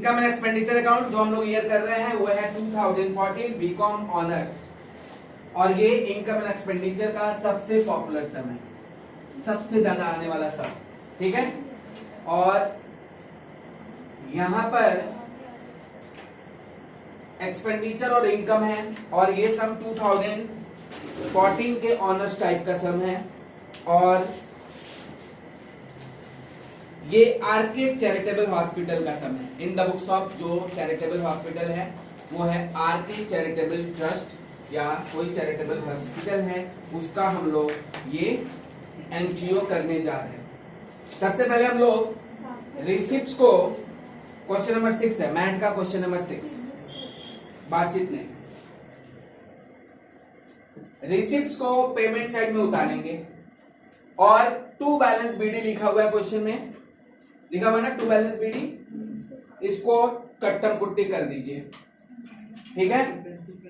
Income and expenditure account जो हम लोग ईयर कर रहे हैं वो है 2014 बीकॉम ऑनर्स, और ये इनकम एंड एक्सपेंडिचर का सबसे पॉपुलर सम है, सबसे ज्यादा आने वाला सम, ठीक है। और यहां पर एक्सपेंडिचर और इनकम है, और ये सम 2014 के ऑनर्स टाइप का सम है, और ये आरके चैरिटेबल हॉस्पिटल का सम है। इन द बुक्स ऑफ जो चैरिटेबल हॉस्पिटल है वो है आरके चैरिटेबल ट्रस्ट या कोई चैरिटेबल हॉस्पिटल है, उसका हम लोग ये एनजीओ करने जा रहे हैं। सबसे पहले हम लोग रिसिप्ट्स को, क्वेश्चन नंबर 6 है मैथ का, क्वेश्चन नंबर 6 बातचीत नहीं, रिसिप्ट्स को पेमेंट साइड में उतारेंगे, और टू बैलेंस बीडी लिखा हुआ है क्वेश्चन में, लिखा हुआ ना टू बैलेंस बीडी, इसको कट्टम पुट्टी कर दीजिए, ठीक है,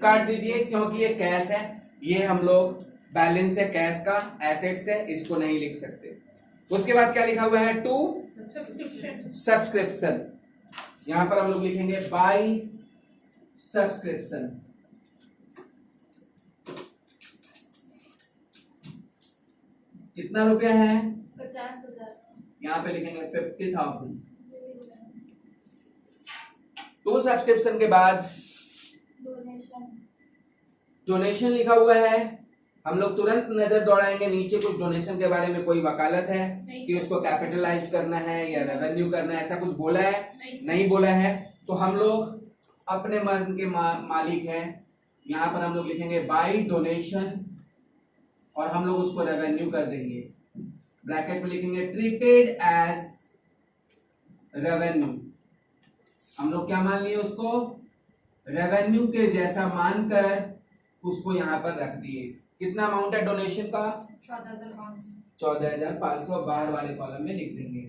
काट दीजिए, क्योंकि ये कैश है, ये हम लोग बैलेंस है कैश का, एसेट्स है, इसको नहीं लिख सकते। उसके बाद क्या लिखा हुआ है, टू सब्सक्रिप्शन, यहां पर हम लोग लिखेंगे बाय सब्सक्रिप्शन, कितना रुपया है, 50,000, यहाँ पे लिखेंगे 50,000। टू सब्सक्रिप्शन के बाद डोनेशन लिखा हुआ है, हम लोग तुरंत नजर दौड़ाएंगे नीचे, कुछ डोनेशन के बारे में कोई वकालत है कि उसको कैपिटलाइज करना है या रेवेन्यू करना है, ऐसा कुछ बोला है, नहीं बोला है, तो हम लोग अपने मन के मालिक हैं, यहाँ पर हम लोग लिखेंगे बाय डोनेशन, और हम लोग उसको रेवेन्यू कर देंगे, ब्रैकेट में लिखेंगे ट्रीटेड एज रेवेन्यू, हम लोग क्या मान लिए उसको, रेवेन्यू के जैसा मानकर उसको यहाँ पर रख दिए। कितना अमाउंट है डोनेशन का, 14,500, 14,500 बाहर वाले कॉलम में लिख देंगे,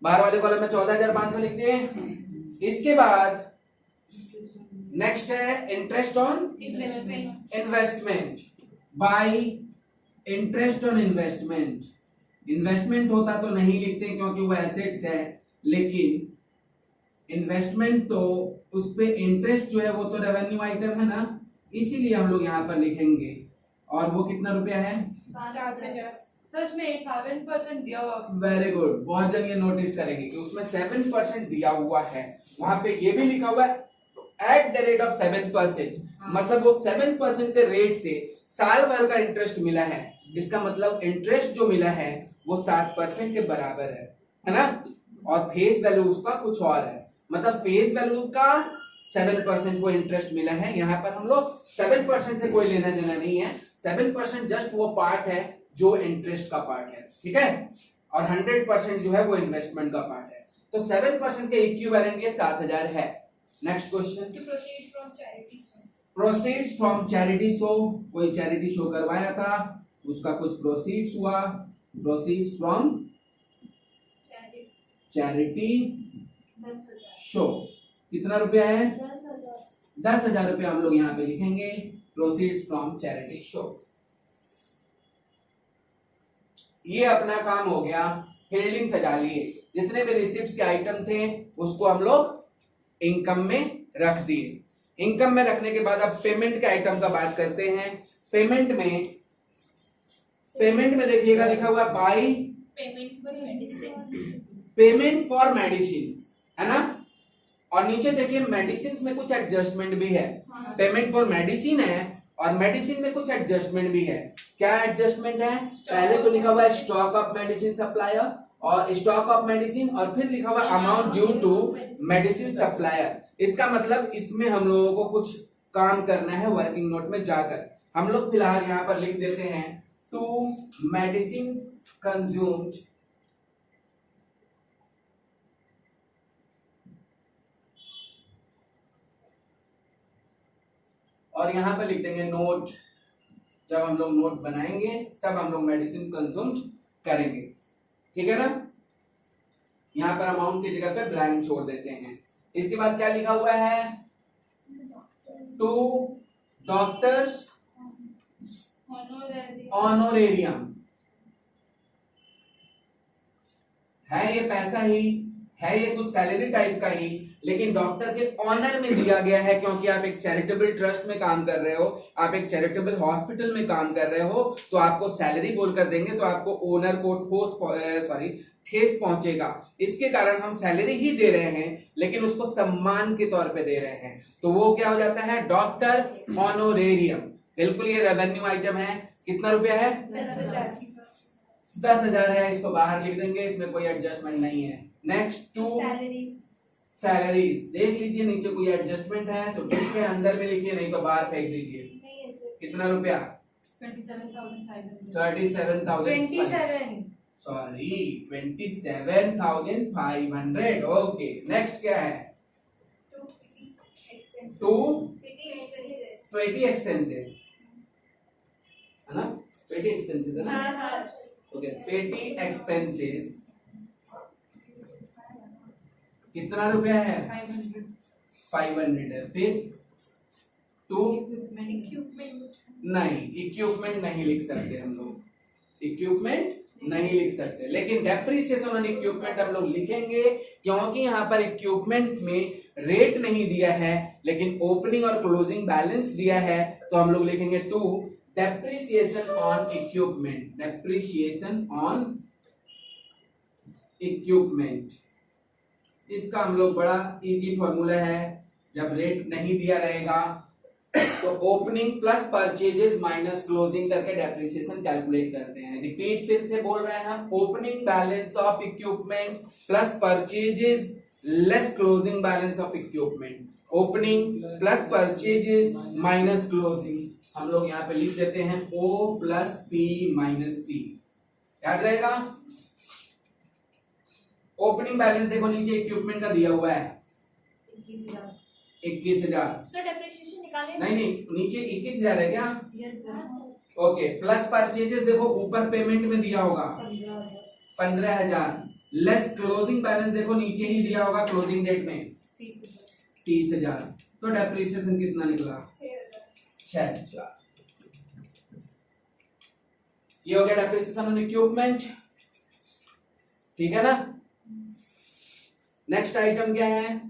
बाहर वाले कॉलम में 14,500 लिख दिए। इसके बाद नेक्स्ट है interest on investment, bye interest on investment, investment होता तो नहीं लिखते क्योंकि वो एसेट्स है, लेकिन इन्वेस्टमेंट तो उस पे इंटरेस्ट जो है वो तो रेवेन्यू आइटम है ना, इसीलिए हम लोग यहाँ पर लिखेंगे, और वो कितना रुपया है, 7,000। सर उसमें 7% दिया हुआ। वेरी गुड, बहुत जन ये नोटिस करेंगे कि उसमें 7% दिया हुआ है, वहां पे ये भी लिखा हुआ है एट द रेट ऑफ 7%, मतलब वो 7% के रेट से साल भर का इंटरेस्ट मिला है, इसका मतलब इंटरेस्ट जो मिला है वो 7% के बराबर है ना, और फेस वैल्यू उसका कुछ और है, मतलब फेस वैल्यू का 7% को इंटरेस्ट मिला है, यहाँ पर हम लोग 7% से कोई लेना देना नहीं है, 7% जस्ट वो पार्ट है जो इंटरेस्ट का पार्ट है, ठीक है, और 100% जो है वो इन्वेस्टमेंट का पार्ट है, तो 7% के इक्विवेलेंट ये 7,000 है। Next question, proceeds from charity show, कोई चैरिटी शो करवाया था, उसका कुछ प्रोसीड्स हुआ, प्रोसीड्स फ्रॉम चैरिटी शो, कितना रुपया है, 10,000 रुपया हम लोग यहाँ पे लिखेंगे, प्रोसीड्स फ्रॉम चैरिटी शो। ये अपना काम हो गया, हेडिंग सजा लिए, जितने भी रिसिप्ट्स के आइटम थे उसको हम लोग इनकम में रख दिए। इनकम में रखने के बाद अब पेमेंट के आइटम का बात करते हैं। पेमेंट में देखिएगा लिखा हुआ बाय पेमेंट फॉर मेडिसिन, है ना, और नीचे देखिए मेडिसिन में कुछ एडजस्टमेंट भी है, पेमेंट फॉर मेडिसिन है और मेडिसिन में कुछ एडजस्टमेंट भी है। क्या एडजस्टमेंट है, पहले तो लिखा हुआ है स्टॉक ऑफ मेडिसिन सप्लायर और स्टॉक ऑफ मेडिसिन, और फिर लिखा हुआ amount due to medicine supplier, इसका मतलब इसमें हम लोगों को कुछ काम करना है वर्किंग नोट में जाकर। हम लोग फिलहाल यहाँ पर लिख देते हैं टू मेडिसिन कंज्यूम्ड और यहां पर लिख देंगे नोट, जब हम लोग नोट बनाएंगे तब हम लोग मेडिसिन कंज्यूम्ड करेंगे, ठीक है ना। यहां पर अमाउंट की जगह पे ब्लैंक छोड़ देते हैं। इसके बाद क्या लिखा हुआ है, टू डॉक्टर्स ऑनोरेरियम, है ये पैसा ही, है ये कुछ सैलरी टाइप का ही, लेकिन डॉक्टर के ऑनर में दिया गया है क्योंकि आप एक चैरिटेबल ट्रस्ट में काम कर रहे हो, आप एक चैरिटेबल हॉस्पिटल में काम कर रहे हो, तो आपको सैलरी बोलकर देंगे तो आपको ओनर को ठेस पहुंचेगा। इसके कारण हम सैलरी ही दे रहे हैं लेकिन उसको सम्मान के तौर पे दे रहे हैं, तो वो क्या हो जाता है, डॉक्टर ऑनोरेरियम। बिल्कुल ये रेवेन्यू आइटम है। कितना रुपया है? 10,000। 10,000 है, इसको बाहर लिख देंगे, इसमें कोई एडजस्टमेंट नहीं है। नेक्स्ट टू सैलरीज, देख लीजिए नीचे कोई एडजस्टमेंट है तो ठीक है, अंदर में लिखिए, नहीं तो बाहर फेंक दीजिए। कितना रुपया? 27,500। सॉरी 27,500। ओके, नेक्स्ट क्या है? टू पेटी एक्सपेंसेस है ना, पेटी एक्सपेंसेस है ना। ओके, पेटी एक्सपेंसेस कितना रुपया है? 500 है। फिर टू नहीं, इक्विपमेंट नहीं लिख सकते हम लोग, इक्विपमेंट नहीं लिख सकते, लेकिन डेप्रिसिएशन ऑन इक्विपमेंट हम लोग लिखेंगे क्योंकि यहाँ पर इक्विपमेंट में रेट नहीं दिया है लेकिन ओपनिंग और क्लोजिंग बैलेंस दिया है, तो हम लोग लिखेंगे to depreciation on equipment, depreciation on equipment. इसका हम लोग बड़ा इजी फॉर्मूला है, जब रेट नहीं दिया रहेगा तो opening plus purchases minus closing करके डेप्रिसिएशन कैलकुलेट करते हैं। रिपीट फिर से बोल रहे हैं हम, opening balance of equipment plus purchases less closing balance of equipment, opening plus purchases minus closing. हम लोग यहाँ पे लिख देते हैं O plus P minus C, याद रहेगा। ओपनिंग बैलेंस देखो नीचे इक्विपमेंट का दिया हुआ है 21,000। डेप्रिसिएशन निकालें। नहीं, नीचे 21,000 है क्या? Yes sir. Okay, plus purchases देखो ऊपर पेमेंट में दिया होगा 15,000, लेस क्लोजिंग बैलेंस देखो नीचे ही दिया होगा क्लोजिंग डेट में 30,000, तो डेप्रिसिएशन कितना निकला? 6,000। ये हो गया डेप्रिसिएशन ऑन इक्विपमेंट, ठीक है ना। नेक्स्ट आइटम क्या है?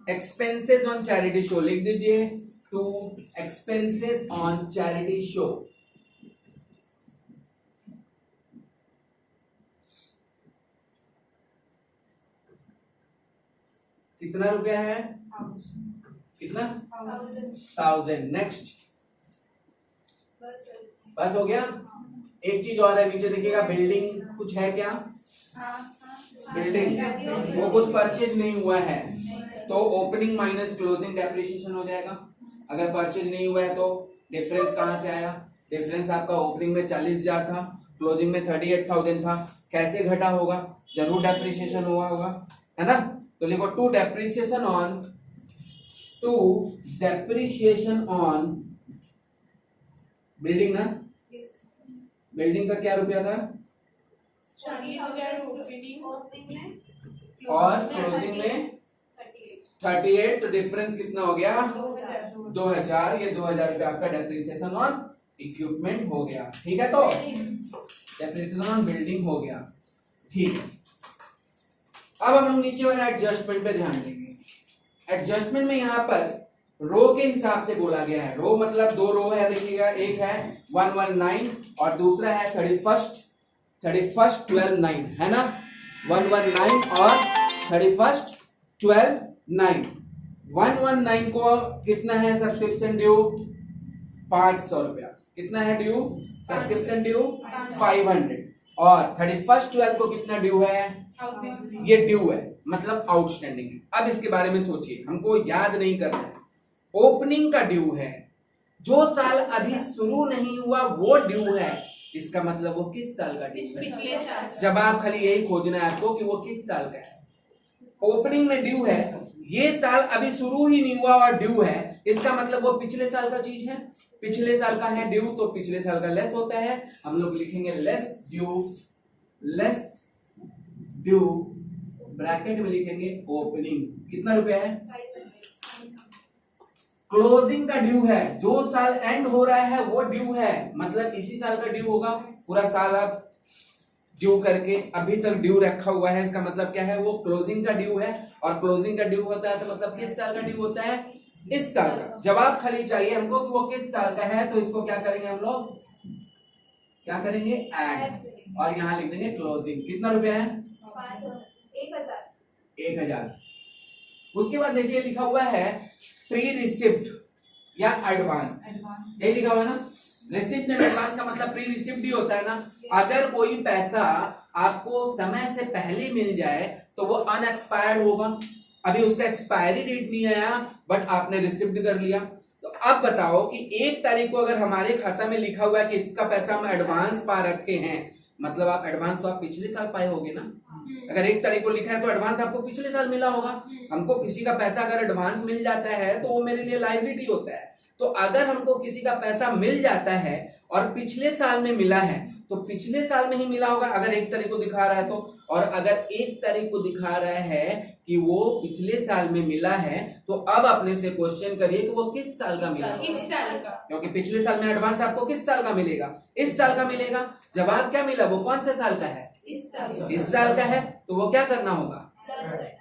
एक्सपेंसेस ऑन चैरिटी शो, लिख दीजिए to expenses on charity show. कितना रुपया है? कितना? 1,000। नेक्स्ट, बस हो गया। एक चीज और है, नीचे देखिएगा बिल्डिंग कुछ है क्या? बिल्डिंग वो कुछ परचेज नहीं हुआ है तो ओपनिंग माइनस क्लोजिंग डेप्रिसिएशन हो जाएगा। अगर परचेज नहीं हुआ है तो डिफरेंस कहां से आया? डिफरेंस आपका ओपनिंग में 40,000 था, क्लोजिंग में 38,000 था, कैसे घटा होगा? जरूर डेप्रिसिएशन हुआ होगा, है ना। तो लिखो टू डेप्रिसिएशन ऑन बिल्डिंग ना, बिल्डिंग का क्या रुपया था? और क्लोजिंग में 38, तो डिफरेंस कितना हो गया? 2,000। ये 2,000 रुपया आपका डेप्रिसिएशन ऑन इक्विपमेंट हो गया, ठीक है। तो डेप्रिसिएशन ऑन बिल्डिंग हो गया, ठीक है। अब हम लोग नीचे वाले एडजस्टमेंट पे ध्यान देंगे। एडजस्टमेंट में यहाँ पर रो के हिसाब से बोला गया है। रो मतलब दो रो है, देखिएगा, एक है 119 और दूसरा है 31 12/9, है ना। 119 और 31 12/9। 119 को कितना है सब्सक्रिप्शन ड्यू? 500 रुपया। कितना है ड्यू? Subscription due 500। और 31 12 को कितना ड्यू है? ये ड्यू है, मतलब आउटस्टैंडिंग है। अब इसके बारे में सोचिए, हमको याद नहीं करना है। ओपनिंग का ड्यू है, जो साल अभी शुरू नहीं हुआ वो ड्यू है, इसका मतलब वो किस साल का ड्यू है? जब आप खाली यही खोजना है आपको कि वो किस साल का है। ओपनिंग में ड्यू है, ये साल अभी शुरू ही नहीं हुआ और ड्यू है, इसका मतलब वो पिछले साल का चीज है। पिछले साल का है ड्यू तो पिछले साल का लेस होता है, हम लोग लिखेंगे लेस ड्यू ब्रैकेट में लिखेंगे ओपनिंग। कितना रुपया है? क्लोजिंग का ड्यू है, जो साल एंड हो रहा है वो ड्यू है, मतलब इसी साल का ड्यू होगा। पूरा साल आप ड्यू करके अभी तक ड्यू रखा हुआ है, इसका मतलब क्या है, वो क्लोजिंग का ड्यू है, और क्लोजिंग का ड्यू होता है तो मतलब किस साल का ड्यू होता है, इस साल का। जवाब खाली चाहिए हमको कि वो किस साल का है, तो इसको क्या करेंगे हम लोग, क्या करेंगे, ऐड, और यहाँ लिख देंगे क्लोजिंग। कितना रुपया है, 1000। उसके बाद देखिए लिखा हुआ है प्री रिसिप्ट या एडवांस, यही लिखा हुआ है ना। रिसिप्ट एंड एडवांस का मतलब प्री रिसिप्ट ही होता है ना। अगर कोई पैसा आपको समय से पहले मिल जाए तो वो अनएक्सपायर्ड होगा, अभी उसका एक्सपायरी डेट नहीं आया बट आपने रिसिप्ट कर लिया। तो अब बताओ कि 1 तारीख को अगर हमारे खाता में लिखा हुआ है कि इसका पैसा हम एडवांस पा रखे हैं, मतलब आप एडवांस तो आप पिछले साल पाए होगे ना। अगर 1 तारीख को लिखा है तो एडवांस आपको पिछले साल मिला होगा। हमको किसी का पैसा अगर एडवांस मिल जाता है तो वो मेरे लिए लायबिलिटी होता है। तो अगर हमको किसी का पैसा मिल जाता है और पिछले साल में मिला है तो पिछले साल में ही मिला होगा अगर 1 तारीख को दिखा रहा है तो, और अगर 1 तारीख को दिखा रहा है कि वो पिछले साल में मिला है तो अब अपने से क्वेश्चन करिए कि वो किस साल का मिला, इस साल का, क्योंकि पिछले साल में एडवांस आपको किस साल का मिलेगा, इस साल का मिलेगा। जवाब क्या मिला, वो कौन से साल का है, इस साल का है, तो वो क्या करना होगा,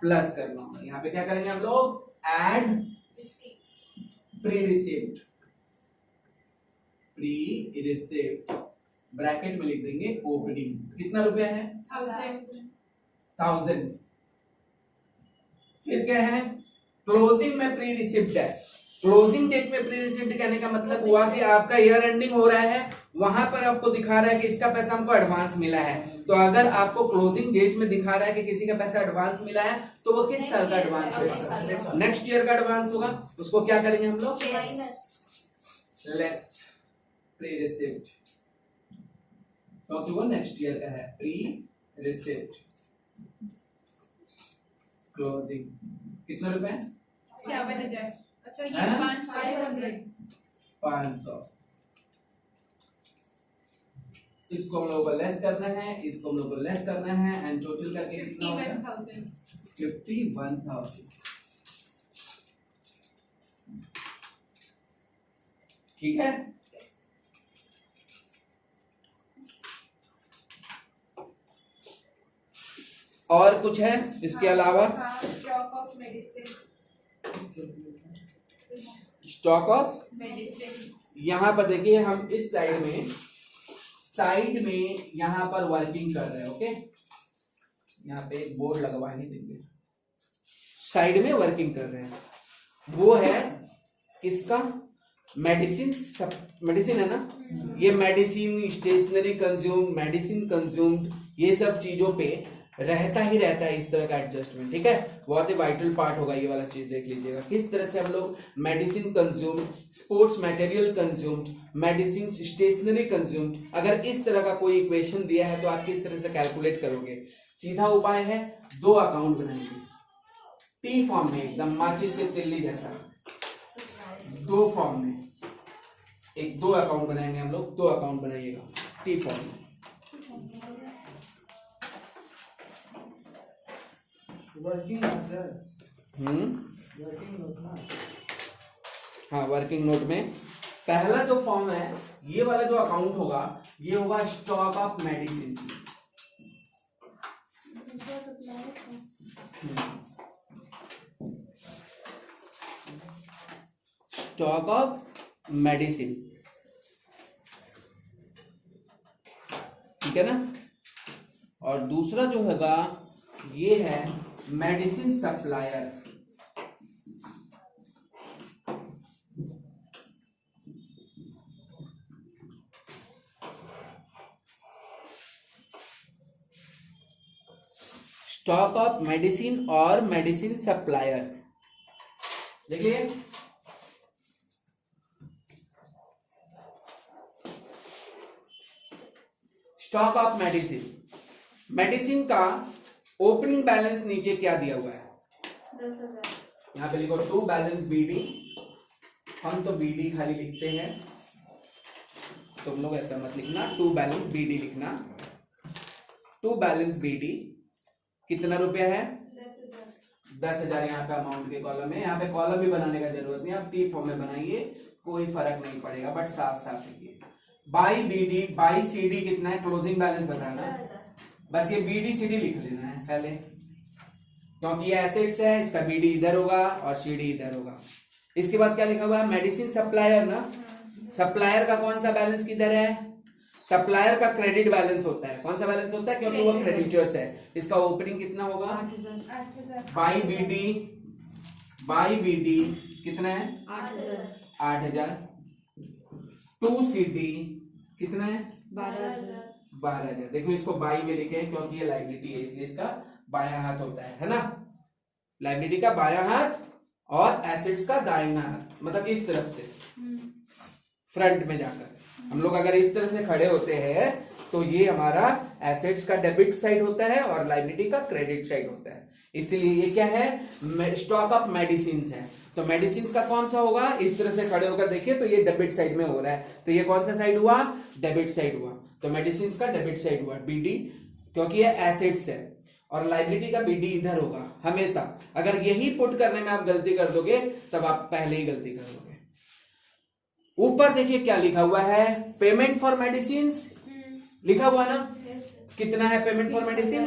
प्लस करना होगा। यहाँ पे क्या करेंगे हम लोग, add pre receipt, pre receipt bracket में लिख देंगे ओपनिंग। कितना रुपया है, 1000। फिर क्या है, क्लोजिंग में प्री रिसिप्ट है। क्लोजिंग डेट में प्री रिसिप्ट कहने का मतलब हुआ कि आपका ईयर एंडिंग हो रहा है, वहां पर आपको दिखा रहा है कि इसका पैसा हमको एडवांस मिला है। तो अगर आपको क्लोजिंग डेट में दिखा रहा है कि किसी का पैसा एडवांस मिला है तो वो किस साल का एडवांस होगा, नेक्स्ट ईयर का एडवांस होगा। उसको क्या करेंगे हम लोग, लेस प्री रिसिप्ट, क्योंकि वो नेक्स्ट ईयर का है। प्री रिसिप्ट क्लोजिंग कितना रुपए, 5000। अच्छा ये 500। इसको हम लोगों को लेस करना है, इसको हम लोग को लेस करना है, एंड टोटल करके कितना होगा, 51,000। ठीक है। और कुछ है इसके अलावा, stock of medicine, stock of medicine. यहाँ पर देखिए हम इस साइड में यहाँ पर वर्किंग कर रहे हैं, ओके। यहाँ पे एक बोर्ड लगवा ही देंगे, साइड में वर्किंग कर रहे हैं, वो है किसका, मेडिसिन है ना। ये medicine, stationery consume, medicine consumed, ये सब चीजों पे रहता ही रहता है इस तरह का एडजस्टमेंट, ठीक है। बहुत ही वाइटल पार्ट होगा ये वाला चीज, देख लीजिएगा किस तरह से हम लोग medicine consumed, sports material consumed, medicine stationery consumed. अगर इस तरह का कोई इक्वेशन दिया है तो आप किस तरह से कैलकुलेट करोगे। सीधा उपाय है, 2 अकाउंट बनाएंगे टी फॉर्म में, एकदम माचिस के तिल्ली जैसा, 2 फॉर्म में, 2 अकाउंट बनाएंगे हम लोग। 2 अकाउंट बनाइएगा टी फॉर्म में। वर्किंग नोट ना, हाँ वर्किंग नोट में पहला जो फॉर्म है, ये वाला जो अकाउंट होगा ये होगा stock of medicine. Stock of medicine, ठीक है ना। और दूसरा जो होगा ये है medicine supplier. Stock of medicine और मेडिसिन सप्लायर, देखिए स्टॉक ऑफ मेडिसिन का ओपनिंग बैलेंस नीचे क्या दिया हुआ है, 10,000। यहाँ पे लिखो टू बैलेंस बीडी, हम तो बीडी खाली लिखते हैं, तुम लोग ऐसा मत लिखना, टू बैलेंस बीडी लिखना। टू बैलेंस बीडी कितना रुपया है, 10,000 यहाँ पे अमाउंट के कॉलम है। यहाँ पे कॉलम भी बनाने का जरूरत नहीं, आप टी फॉर्म में बनाइए, कोई फर्क नहीं पड़ेगा, बट साफ साफ लिखिए। बाई बीडी बाई सीडी कितना है, क्लोजिंग बैलेंस बताना, बस ये BD/CD लिख लेना है पहले, क्योंकि ये एसेट्स है, इसका BD इधर होगा और CD इधर होगा। इसके बाद क्या लिखा हुआ है, मेडिसिन सप्लायर ना, सप्लायर का कौन सा बैलेंस किधर है, सप्लायर का क्रेडिट बैलेंस होता है। कौन सा बैलेंस होता है, क्योंकि वो क्रेडिटर्स है। इसका ओपनिंग कितना होगा, 8,000 बाई BD कितना है, 8,000। टू CD कितना है, 12,000। देखो इसको बाई में लिखे हैं क्योंकि ये लाइबिलिटी है, इसलिए इसका बायां हाथ होता है ना, लाइबिलिटी का बायां हाथ और एसेट्स का दाहिना हाथ, मतलब इस तरफ से फ्रंट में जाकर। हम लोग अगर इस तरह से खड़े होते हैं तो ये हमारा एसेट्स का डेबिट साइड होता है और लाइबिलिटी का क्रेडिट साइड होता है। इसलिए ये क्या है, स्टॉक ऑफ मेडिसिन है। तो मेडिसिन का कौन सा होगा, इस तरह से खड़े होकर देखिए तो ये डेबिट साइड में हो रहा है, तो ये कौन सा साइड हुआ, डेबिट साइड हुआ। तो मेडिसिन का डेबिट साइड हुआ BD, क्योंकि ये एसेट्स है, और लाइबिलिटी का BD इधर होगा हमेशा। अगर यही पुट करने में आप गलती कर दोगे तब आप पहले ही गलती कर दोगे। ऊपर देखिए क्या लिखा हुआ है, पेमेंट फॉर मेडिसिन लिखा हुआ ना, कितना है पेमेंट फॉर मेडिसिन,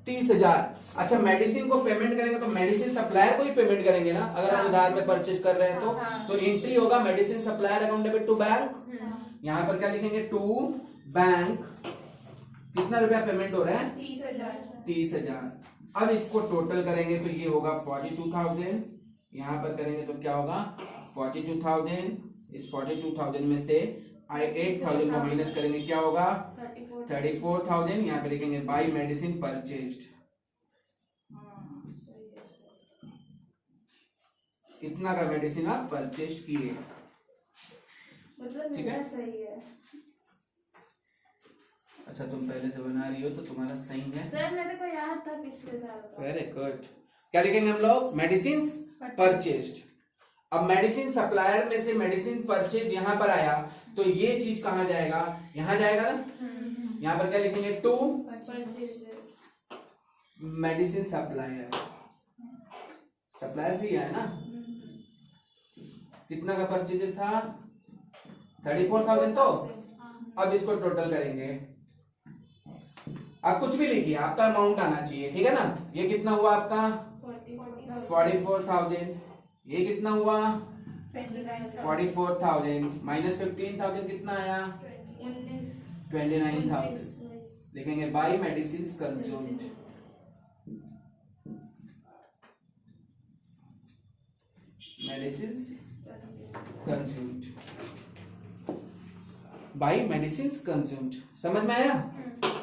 30,000। अच्छा, मेडिसिन को पेमेंट करेंगे तो मेडिसिन सप्लायर को ही पेमेंट करेंगे ना, अगर हम उधार में परचेज कर रहे हैं तो एंट्री होगा medicine supplier account debit to bank. यहाँ पर क्या लिखेंगे, टू बैंक, कितना रुपया पेमेंट हो रहा है, 30,000। अब इसको टोटल करेंगे तो ये होगा 42,000, यहाँ पर करेंगे तो क्या होगा 42,000। इस 42,000 में से 8,000 को माइनस करेंगे क्या होगा 34,000। यहाँ पे लिखेंगे बाई मेडिसिन परचेज्ड, इतना का मेडिसिन आप परचेज किए, मतलब ठीक है, सही है अच्छा तुम पहले से बना रही हो तो तुम्हारा सही है सर, मेरे को याद था पिछले साल का। Very good. क्या लिखेंगे हम लोग, मेडिसिन परचेज्ड। अब मेडिसिन सप्लायर में से मेडिसिन परचेज यहाँ पर आया तो ये चीज कहाँ जाएगा, यहाँ जाएगा ना, यहाँ पर क्या लिखेंगे, टू मेडिसिन सप्लायर, सप्लायर से ही आया ना, कितना का परचेज था 34,000। तो अब इसको टोटल करेंगे, आप कुछ भी लिखिए, आपका अमाउंट आना चाहिए, ठीक है ना। ये कितना हुआ आपका 44,000, ये कितना हुआ 44,000 माइनस 15,000 कितना आया 29,000। लिखेंगे by medicine consumed, medicine consumed, by medicine consumed. समझ में आया,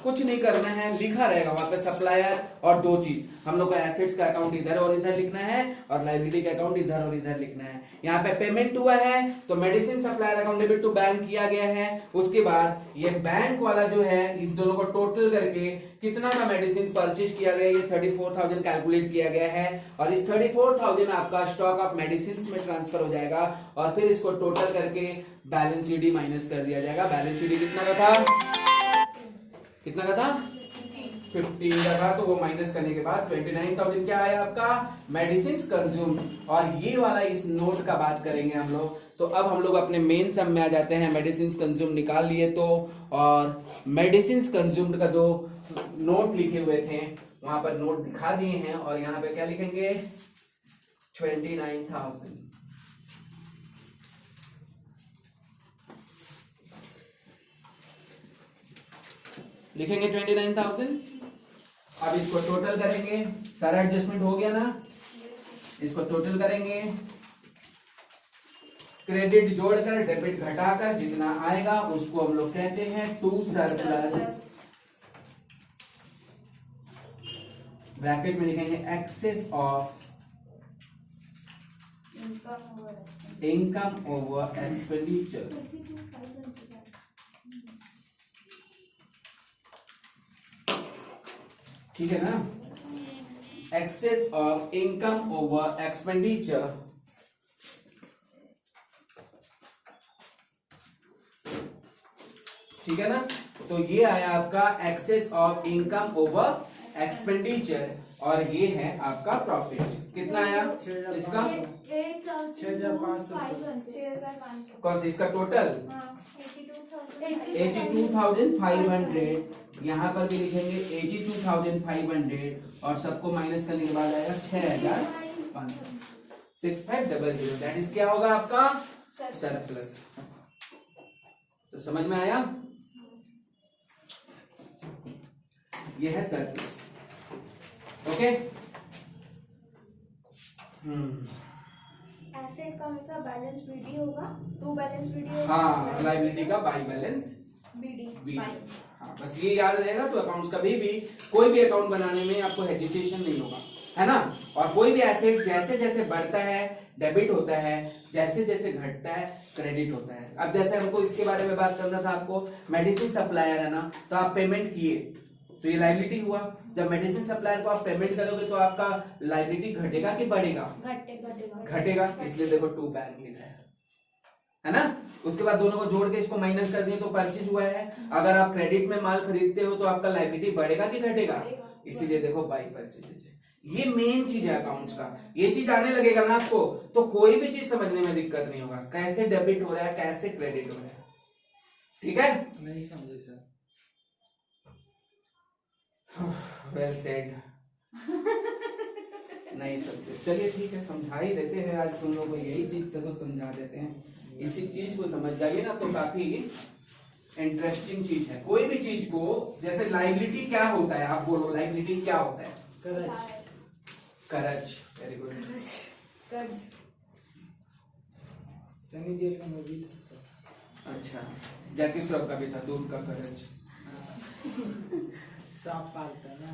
कुछ नहीं करना है, लिखा रहेगा वहां पे सप्लायर और दो चीज, हम लोग को एसेट्स का अकाउंट इधर और इधर लिखना है और लायबिलिटी का अकाउंट इधर और इधर लिखना है। यहाँ पे पेमेंट हुआ है तो medicine supplier account debit to bank किया गया है, उसके बाद ये बैंक वाला जो है इस दोनों को टोटल करके कितना का मेडिसिन परचेज किया गया, ये 34,000 कैलकुलेट किया गया है और इस 34,000 आपका स्टॉक ऑफ मेडिसिन में ट्रांसफर हो जाएगा और फिर इसको टोटल करके बैलेंस शीट माइनस कर दिया जाएगा। बैलेंस शीट कितना का था, कितना का था 15 का था, तो वो माइनस करने के बाद 29,000 क्या आया आपका मेडिसिन कंज्यूम। और ये वाला इस नोट का बात करेंगे हम लोग, तो अब हम लोग अपने मेन सम में आ जाते हैं। मेडिसिन कंज्यूम निकाल लिए तो, और मेडिसिन कंज्यूम्ड का जो नोट लिखे हुए थे वहां पर नोट दिखा दिए हैं और यहाँ पे क्या लिखेंगे 29,000। लिखेंगे 29,000। अब इसको टोटल करेंगे, सारा एडजस्टमेंट हो गया ना, इसको टोटल करेंगे, क्रेडिट जोड़कर डेबिट घटाकर जितना आएगा उसको हम लोग कहते हैं टू सरप्लस, ब्रैकेट में लिखेंगे excess of income over expenditure. ठीक है ना, excess of income over expenditure. ठीक है ना, तो ये आया आपका excess of income over expenditure और ये है आपका प्रॉफिट। कितना आया इसका? 6,500। कौन सा इसका टोटल? 82,500। यहाँ पर भी लिखेंगे 82,500 और सबको माइनस करने के बाद आएगा 6,500। 6500 दैट इज क्या होगा आपका? सरप्लस। तो समझ में आया? ये है सरप्लस। ओके। एसेट का हमेशा बैलेंस बीडी होगा, टू बैलेंस बीडी। हाँ, लायबिलिटी का बाई बैलेंस बीडी। हाँ, बस ये याद रहेगा तो अकाउंट्स कभी भी कोई भी अकाउंट बनाने में आपको हेजिटेशन नहीं होगा, है ना। और कोई भी एसेट जैसे जैसे बढ़ता है डेबिट होता है, जैसे जैसे घटता है क्रेडिट होता है। अब जैसे हमको इसके बारे में बात करना था, आपको मेडिसिन सप्लायर है ना, तो आप पेमेंट किए तो ये लायबिलिटी हुआ। जब मेडिसिन सप्लायर को आप पेमेंट करोगे तो आपका लायबिलिटी घटेगा कि बढ़ेगा? घटेगा। इसलिए देखो टू बैंक लिखा है ना। उसके बाद दोनों को जोड़ के इसको माइनस कर दिए तो परचेज हुआ है। अगर आप क्रेडिट में माल खरीदते हो तो आपका लायबिलिटी बढ़ेगा कि घटेगा? इसीलिए देखो बाई परचेज। ये मेन चीज है अकाउंट्स का। ये चीज आने लगेगा ना आपको तो कोई भी चीज समझने में दिक्कत नहीं होगा, कैसे डेबिट हो रहा है कैसे क्रेडिट हो रहा है। ठीक है? नहीं समझे सर। Well said. नहीं समझे, चलिए ठीक है, समझा ही देते हैं आज तुम लोग को, यही चीज से तो समझा देते हैं। इसी चीज को समझ जाइए ना तो काफी इंटरेस्टिंग चीज है। कोई भी चीज को, जैसे लायबिलिटी क्या होता है, आप बोलो लायबिलिटी क्या होता है? करज। Very good. कर्ज। सनी देओल का मूवी था। अच्छा, जैकी श्रॉफ का भी था, दूध का करज। सांप पालता है ना।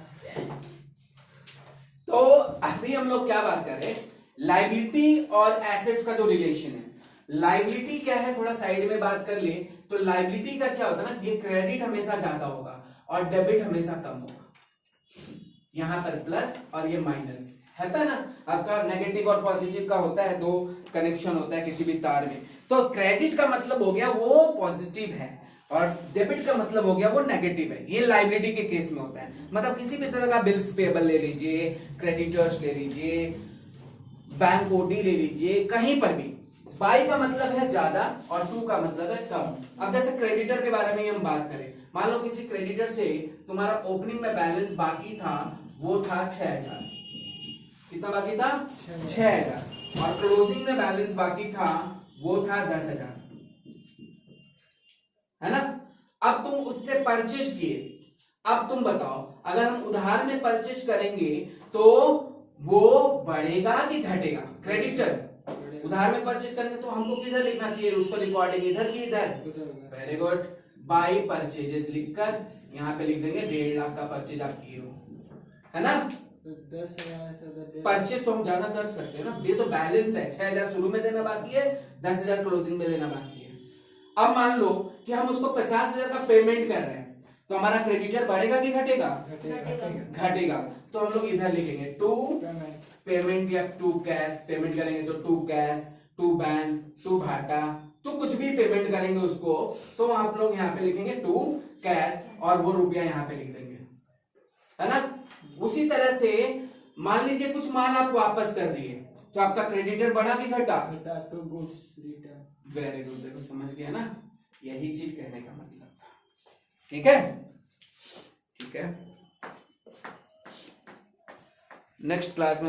तो अभी हम लोग क्या बात कर रहे हैं? लायबिलिटी और एसेट्स का जो रिलेशन है। लायबिलिटी क्या है, थोड़ा साइड में बात कर ले तो लायबिलिटी का क्या होता है ना, ये क्रेडिट हमेशा ज्यादा होगा और डेबिट हमेशा कम होगा। यहां पर प्लस और ये माइनस है ना। आपका नेगेटिव और पॉजिटिव का होता है, दो कनेक्शन होता है किसी भी तार में। तो क्रेडिट का मतलब हो गया वो पॉजिटिव है और डेबिट का मतलब हो गया वो नेगेटिव है। ये लायबिलिटी के केस में होता है। मतलब किसी भी तरह का बिल्स पेबल ले लीजिए, क्रेडिटर्स ले लीजिए, बैंक ओडी ले लीजिए, कहीं पर भी बाई का मतलब है ज्यादा और टू का मतलब है कम। अब जैसे क्रेडिटर के बारे में हम बात करें, मान लो किसी क्रेडिटर से तुम्हारा ओपनिंग में बैलेंस बाकी था, वो था 6,000। कितना बाकी था? 6,000। और क्लोजिंग में बैलेंस बाकी था वो था 10,000, है ना। अब तुम उससे परचेज किए। अब तुम बताओ, अगर हम उधार में परचेज करेंगे तो वो बढ़ेगा कि घटेगा? क्रेडिटर उधार में परचेज करेंगे तो हमको किधर लिखना चाहिए उसको, रिकॉर्डिंग इधर की इधर? Very good. बाई परचेजेस लिखकर यहाँ पे लिख देंगे 1.5 लाख का परचेज आप किए हो, है ना। 10,000 परचेज तो हम ज्यादा कर सकते हैं ना, ये तो बैलेंस है। 6,000 शुरू में देना बाकी है, 10,000 क्लोजिंग में देना बाकी है। अब मान लो कि हम उसको 50,000 का पेमेंट कर रहे हैं तो हमारा क्रेडिटर बढ़ेगा कि घटेगा? घटेगा। तो हम लोग इधर लिखेंगे टू पेमेंट या टू कैश। पेमेंट करेंगे तो to cash, to bank, to भाटा, तो कुछ भी पेमेंट करेंगे उसको तो आप लोग यहाँ पे लिखेंगे टू कैश और वो रुपया यहाँ पे लिख देंगे, है ना। उसी तरह से मान लीजिए कुछ माल आप वापस कर दिए तो आपका क्रेडिटर बढ़ा कि घटा? To goods return. Very good. देखो समझ गया ना, यही चीज कहने का मतलब था। ठीक है, ठीक है। नेक्स्ट क्लास में